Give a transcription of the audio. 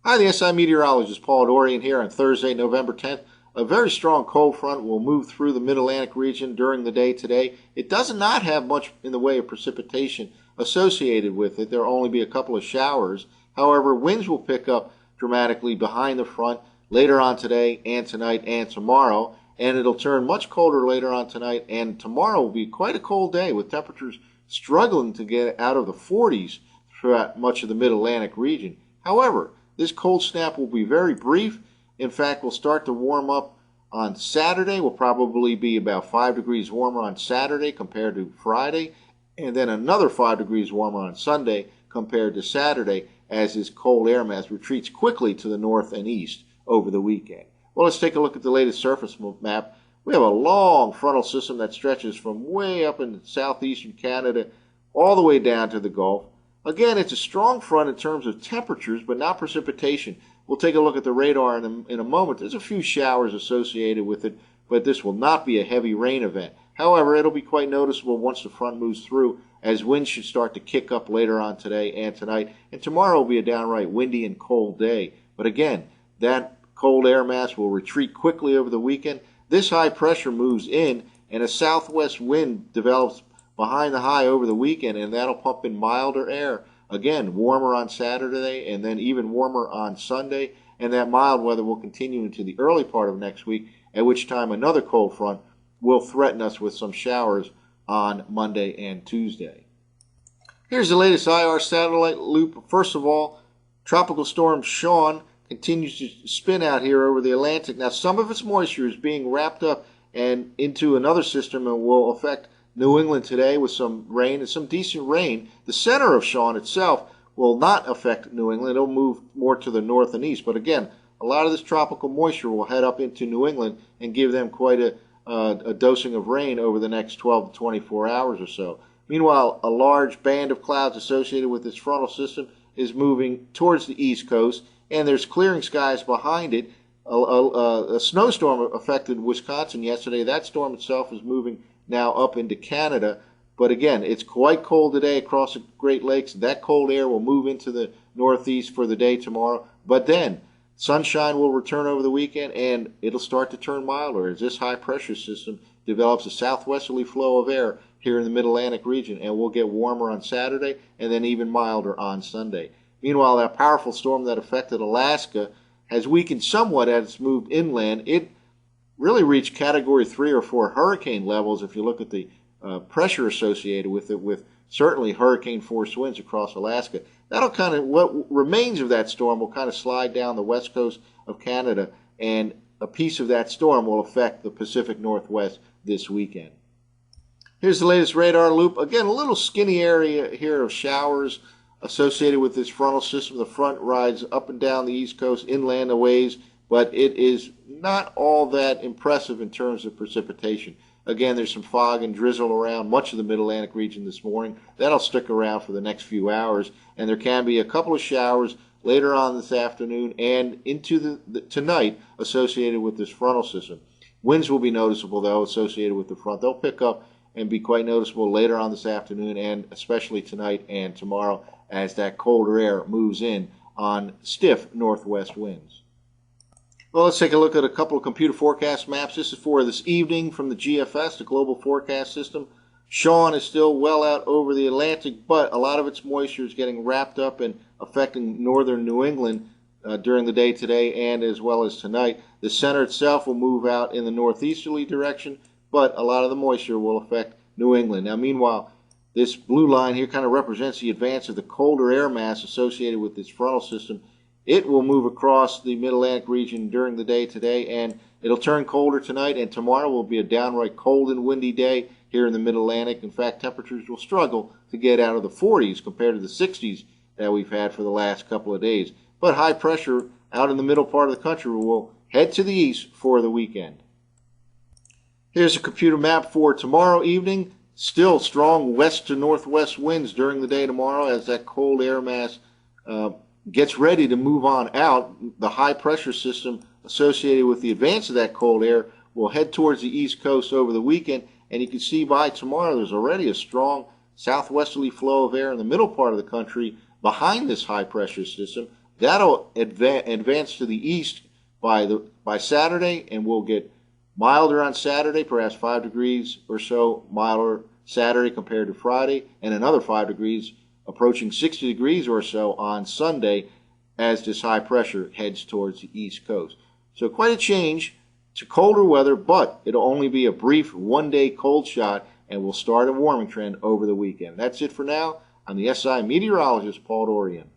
Hi, the SI meteorologist Paul Dorian here on Thursday, November 10th. A very strong cold front will move through the Mid-Atlantic region during the day today. It does not have much in the way of precipitation associated with it. There will only be a couple of showers. However, winds will pick up dramatically behind the front later on today and tonight and tomorrow, and it'll turn much colder later on tonight, and tomorrow will be quite a cold day with temperatures struggling to get out of the 40s throughout much of the Mid-Atlantic region. However, this cold snap will be very brief. In fact, we'll start to warm up on Saturday. We'll probably be about 5 degrees warmer on Saturday compared to Friday, and then another 5 degrees warmer on Sunday compared to Saturday as this cold air mass retreats quickly to the north and east over the weekend. Well, let's take a look at the latest surface map. We have a long frontal system that stretches from way up in southeastern Canada all the way down to the Gulf. Again, it's a strong front in terms of temperatures, but not precipitation. We'll take a look at the radar in a moment. There's a few showers associated with it, but this will not be a heavy rain event. However, it'll be quite noticeable once the front moves through, as winds should start to kick up later on today and tonight. And tomorrow will be a downright windy and cold day. But again, that cold air mass will retreat quickly over the weekend. This high pressure moves in, and a southwest wind develops behind the high over the weekend, and that'll pump in milder air. Again, warmer on Saturday and then even warmer on Sunday, and that mild weather will continue into the early part of next week, at which time another cold front will threaten us with some showers on Monday and Tuesday. Here's the latest IR satellite loop. First of all, Tropical Storm Sean continues to spin out here over the Atlantic. Now, some of its moisture is being wrapped up and into another system and will affect New England today with some rain and some decent rain. The center of Sean itself will not affect New England. It'll move more to the north and east. But again, a lot of this tropical moisture will head up into New England and give them quite a dosing of rain over the next 12 to 24 hours or so. Meanwhile, a large band of clouds associated with this frontal system is moving towards the east coast, and there's clearing skies behind it. A snowstorm affected Wisconsin yesterday. That storm itself is moving now up into Canada. But again, it's quite cold today across the Great Lakes. That cold air will move into the northeast for the day tomorrow. But then sunshine will return over the weekend, and it'll start to turn milder as this high pressure system develops a southwesterly flow of air here in the Mid-Atlantic region, and we'll get warmer on Saturday and then even milder on Sunday. Meanwhile, that powerful storm that affected Alaska has weakened somewhat as it's moved inland. It really reached Category 3 or 4 hurricane levels if you look at the pressure associated with it, with certainly hurricane force winds across Alaska. That'll kind of, what remains of that storm will kind of slide down the west coast of Canada, and a piece of that storm will affect the Pacific Northwest this weekend. Here's the latest radar loop. Again, a little skinny area here of showers associated with this frontal system. The front rides up and down the east coast, inland a ways, but it is not all that impressive in terms of precipitation. Again, there's some fog and drizzle around much of the Mid-Atlantic region this morning. That'll stick around for the next few hours, and there can be a couple of showers later on this afternoon and into tonight associated with this frontal system. Winds will be noticeable, though, associated with the front. They'll pick up and be quite noticeable later on this afternoon and especially tonight and tomorrow as that colder air moves in on stiff northwest winds. Well, let's take a look at a couple of computer forecast maps. This is for this evening from the GFS, the Global Forecast System. Sean is still well out over the Atlantic, but a lot of its moisture is getting wrapped up and affecting northern New England during the day today and as well as tonight. The center itself will move out in the northeasterly direction, but a lot of the moisture will affect New England. Now, meanwhile, this blue line here kind of represents the advance of the colder air mass associated with this frontal system. It will move across the Mid-Atlantic region during the day today, and it'll turn colder tonight, and tomorrow will be a downright cold and windy day here in the Mid-Atlantic. In fact, temperatures will struggle to get out of the 40s compared to the 60s that we've had for the last couple of days. But high pressure out in the middle part of the country will head to the east for the weekend. Here's a computer map for tomorrow evening. Still strong west to northwest winds during the day tomorrow as that cold air mass gets ready to move on out. The high pressure system associated with the advance of that cold air will head towards the east coast over the weekend, and you can see by tomorrow there's already a strong southwesterly flow of air in the middle part of the country behind this high pressure system. That'll advance to the east by Saturday, and we'll get milder on Saturday, perhaps 5 degrees or so milder Saturday compared to Friday, and another 5 degrees, approaching 60 degrees or so on Sunday as this high pressure heads towards the east coast. So quite a change to colder weather, but it'll only be a brief one-day cold shot, and we'll start a warming trend over the weekend. That's it for now. I'm the SI meteorologist, Paul Dorian.